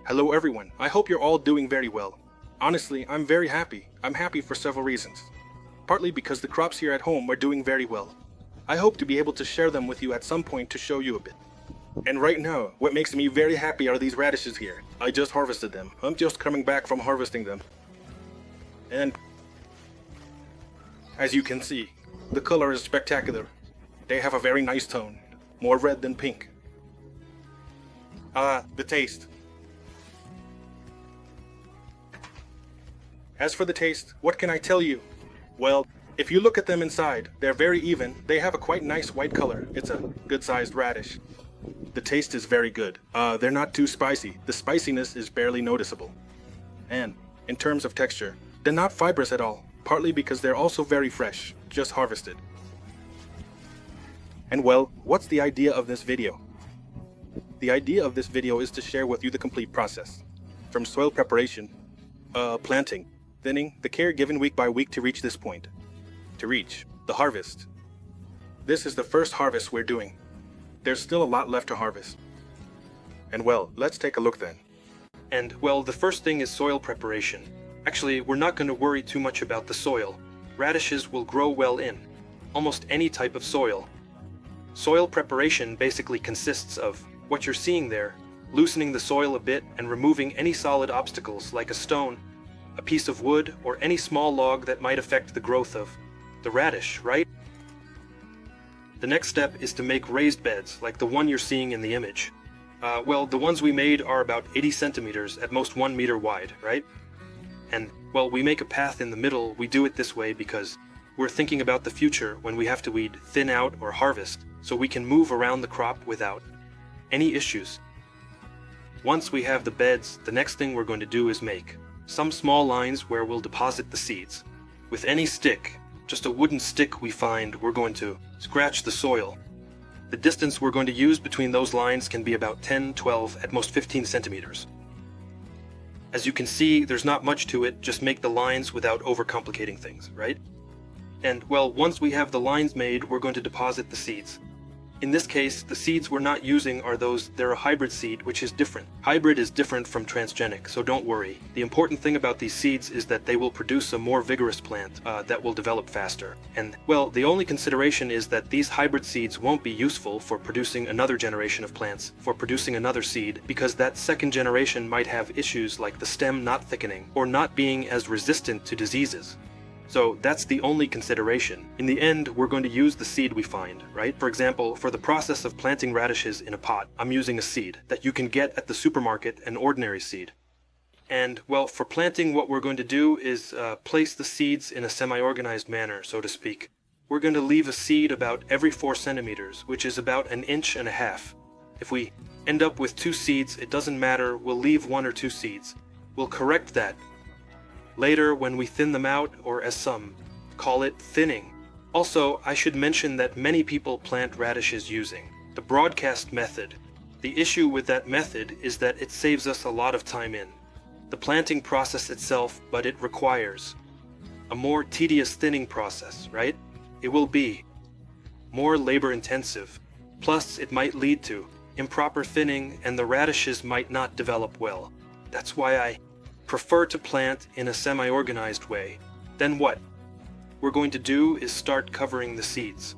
Hello everyone, I hope you're all doing very well. Honestly, I'm very happy. I'm happy for several reasons. Partly because the crops here at home are doing very well. I hope to be able to share them with you at some point to show you a bit. And right now, what makes me very happy are these radishes here. I just harvested them. I'm just coming back from harvesting them. And as you can see, the color is spectacular. They have a very nice tone, more red than pink. The taste. As for the taste, what can I tell you? Well, if you look at them inside, they're very even. They have a quite nice white color. It's a good-sized radish. The taste is very good. They're not too spicy. The spiciness is barely noticeable. And in terms of texture, they're not fibrous at all, partly because they're also very fresh, just harvested. And well, what's the idea of this video? The idea of this video is to share with you the complete process. From soil preparation, planting, thinning, the care given week by week to reach this point. To reach the harvest. This is the first harvest we're doing. There's still a lot left to harvest. And well, let's take a look then. And well, the first thing is soil preparation. Actually, we're not going to worry too much about the soil. Radishes will grow well in almost any type of soil. Soil preparation basically consists of what you're seeing there, loosening the soil a bit and removing any solid obstacles like a stone, a piece of wood, or any small log that might affect the growth of the radish, right? The next step is to make raised beds like the one you're seeing in the image. Well, the ones we made are about 80 centimeters, at most 1 meter wide, right? And, well, we make a path in the middle. We do it this way because we're thinking about the future when we have to weed, thin out, or harvest, so we can move around the crop without any issues. Once we have the beds, the next thing we're going to do is make some small lines where we'll deposit the seeds. With any stick, just a wooden stick we find, we're going to scratch the soil. The distance we're going to use between those lines can be about 10, 12, at most 15 centimeters. As you can see, there's not much to it, just make the lines without overcomplicating things, right? And, well, once we have the lines made, we're going to deposit the seeds. In this case, the seeds we're not using are they're a hybrid seed, which is different. Hybrid is different from transgenic, so don't worry. The important thing about these seeds is that they will produce a more vigorous plant that will develop faster. And, well, the only consideration is that these hybrid seeds won't be useful for producing another generation of plants, for producing another seed, because that second generation might have issues like the stem not thickening, or not being as resistant to diseases. So that's the only consideration. In the end, we're going to use the seed we find, right? For example, for the process of planting radishes in a pot, I'm using a seed that you can get at the supermarket, an ordinary seed. And, well, for planting, what we're going to do is place the seeds in a semi-organized manner, so to speak. We're going to leave a seed about every 4 centimeters, which is about 1.5 inches. If we end up with 2 seeds, it doesn't matter, we'll leave 1 or 2 seeds. We'll correct that later when we thin them out, or as some call it, thinning. Also, I should mention that many people plant radishes using the broadcast method. The issue with that method is that it saves us a lot of time in the planting process itself, but it requires a more tedious thinning process, right? It will be more labor intensive. Plus, it might lead to improper thinning and the radishes might not develop well. That's why I prefer to plant in a semi-organized way. Then what we're going to do is start covering the seeds.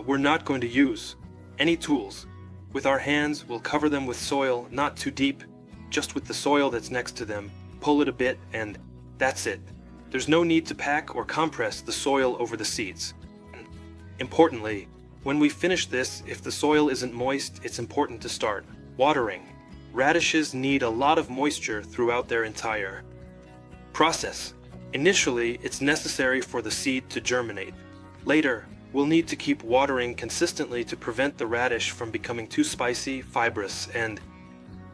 We're not going to use any tools. With our hands, we'll cover them with soil, not too deep, just with the soil that's next to them. Pull it a bit, and that's it. There's no need to pack or compress the soil over the seeds. Importantly, when we finish this, if the soil isn't moist, it's important to start watering. Radishes need a lot of moisture throughout their entire process. Initially, it's necessary for the seed to germinate. Later, we'll need to keep watering consistently to prevent the radish from becoming too spicy, fibrous, and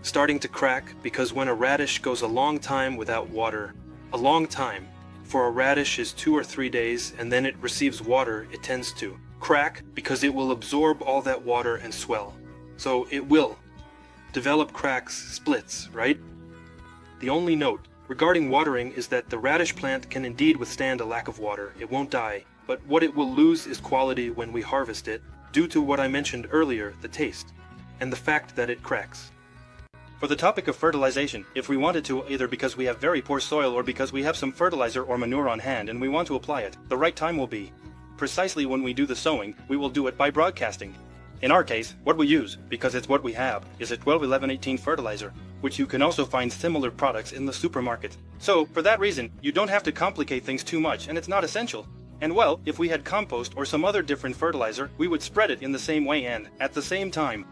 starting to crack, because when a radish goes a long time without water, a long time for a radish is 2 or 3 days, and then it receives water, it tends to crack because it will absorb all that water and swell. So it will develop cracks, splits, right? The only note regarding watering is that the radish plant can indeed withstand a lack of water. It won't die, but what it will lose is quality when we harvest it, due to what I mentioned earlier, the taste, and the fact that it cracks. For the topic of fertilization, if we wanted to, either because we have very poor soil or because we have some fertilizer or manure on hand and we want to apply it, the right time will be precisely when we do the sowing. We will do it by broadcasting. In our case, what we use, because it's what we have, is a 12-11-18 fertilizer, which you can also find similar products in the supermarket. So, for that reason, you don't have to complicate things too much and it's not essential. And well, if we had compost or some other different fertilizer, we would spread it in the same way and at the same time.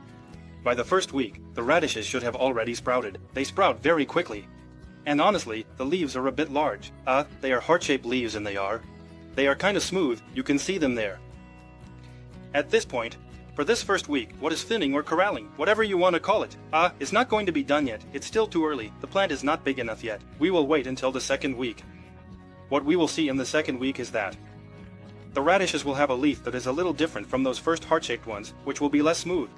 By the first week, the radishes should have already sprouted. They sprout very quickly. And honestly, the leaves are a bit large. They are heart-shaped leaves and they are kind of smooth, you can see them there. At this point, for this first week, what is thinning or corralling, whatever you want to call it, it's not going to be done yet. It's still too early. The plant is not big enough yet. We will wait until the second week. What we will see in the second week is that the radishes will have a leaf that is a little different from those first heart-shaped ones, which will be less smooth.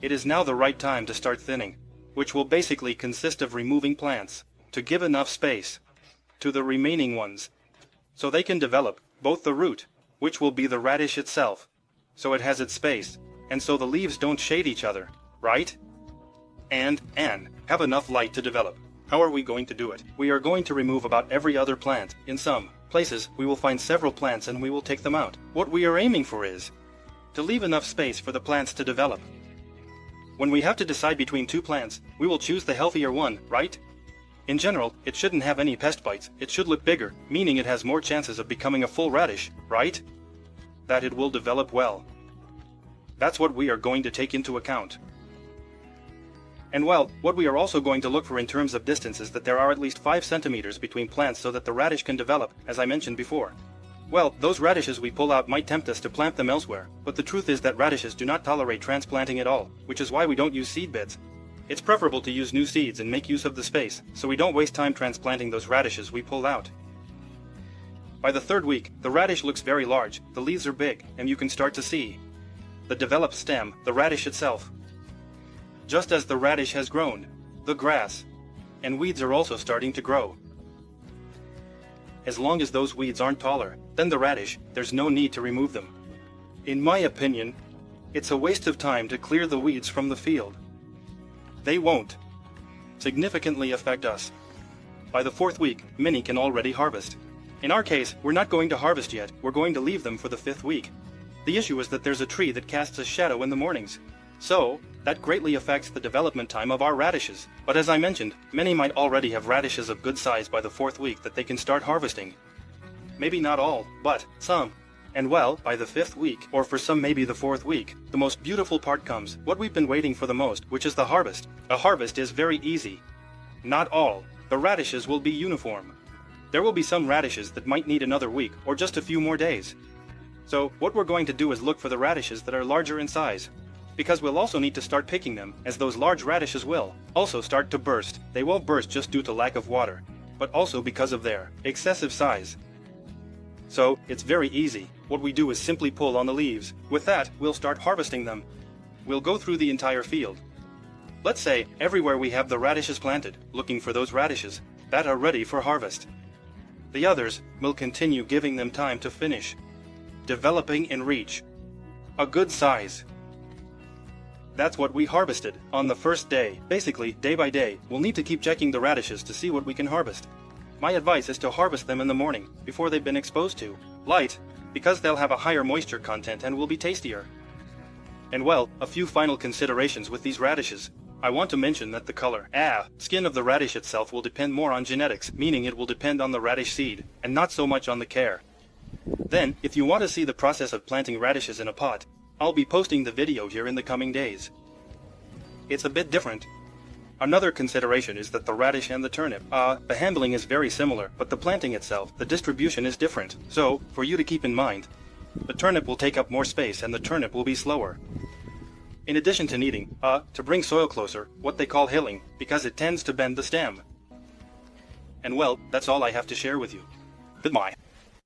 It is now the right time to start thinning, which will basically consist of removing plants to give enough space to the remaining ones so they can develop both the root, which will be the radish itself, so it has its space, and so the leaves don't shade each other, right? And have enough light to develop. How are we going to do it? We are going to remove about every other plant. In some places, we will find several plants and we will take them out. What we are aiming for is to leave enough space for the plants to develop. When we have to decide between two plants, we will choose the healthier one, right? In general, it shouldn't have any pest bites. It should look bigger, meaning it has more chances of becoming a full radish, right? That it will develop well. That's what we are going to take into account. And well, what we are also going to look for in terms of distance is that there are at least 5 centimeters between plants so that the radish can develop, as I mentioned before. Well, those radishes we pull out might tempt us to plant them elsewhere, but the truth is that radishes do not tolerate transplanting at all, which is why we don't use seed beds. It's preferable to use new seeds and make use of the space, so we don't waste time transplanting those radishes we pull out. By the third week, the radish looks very large, the leaves are big, and you can start to see the developed stem, the radish itself. Just as the radish has grown, the grass and weeds are also starting to grow. As long as those weeds aren't taller than the radish, there's no need to remove them. In my opinion, it's a waste of time to clear the weeds from the field. They won't significantly affect us. By the 4th week, many can already harvest. In our case, we're not going to harvest yet, we're going to leave them for the 5th week. The issue is that there's a tree that casts a shadow in the mornings. So, that greatly affects the development time of our radishes. But as I mentioned, many might already have radishes of good size by the 4th week that they can start harvesting. Maybe not all, but some. And well, by the 5th week, or for some maybe the 4th week, the most beautiful part comes, what we've been waiting for the most, which is the harvest. A harvest is very easy. Not all. The radishes will be uniform. There will be some radishes that might need another week, or just a few more days. So, what we're going to do is look for the radishes that are larger in size. Because we'll also need to start picking them, as those large radishes will also start to burst. They won't burst just due to lack of water, but also because of their excessive size. So, it's very easy. What we do is simply pull on the leaves. With that, we'll start harvesting them. We'll go through the entire field. Let's say, everywhere we have the radishes planted, looking for those radishes that are ready for harvest. The others will continue giving them time to finish developing and reach a good size. That's what we harvested on the first day. Basically, day by day, we'll need to keep checking the radishes to see what we can harvest. My advice is to harvest them in the morning, before they've been exposed to light, because they'll have a higher moisture content and will be tastier. And well, a few final considerations with these radishes. I want to mention that the color, skin of the radish itself will depend more on genetics, meaning it will depend on the radish seed, and not so much on the care. Then, if you want to see the process of planting radishes in a pot, I'll be posting the video here in the coming days. It's a bit different. Another consideration is that the radish and the turnip, the handling is very similar, but the planting itself, the distribution is different. So, for you to keep in mind, the turnip will take up more space and the turnip will be slower. In addition to needing, to bring soil closer, what they call hilling, because it tends to bend the stem. And well, that's all I have to share with you. Goodbye.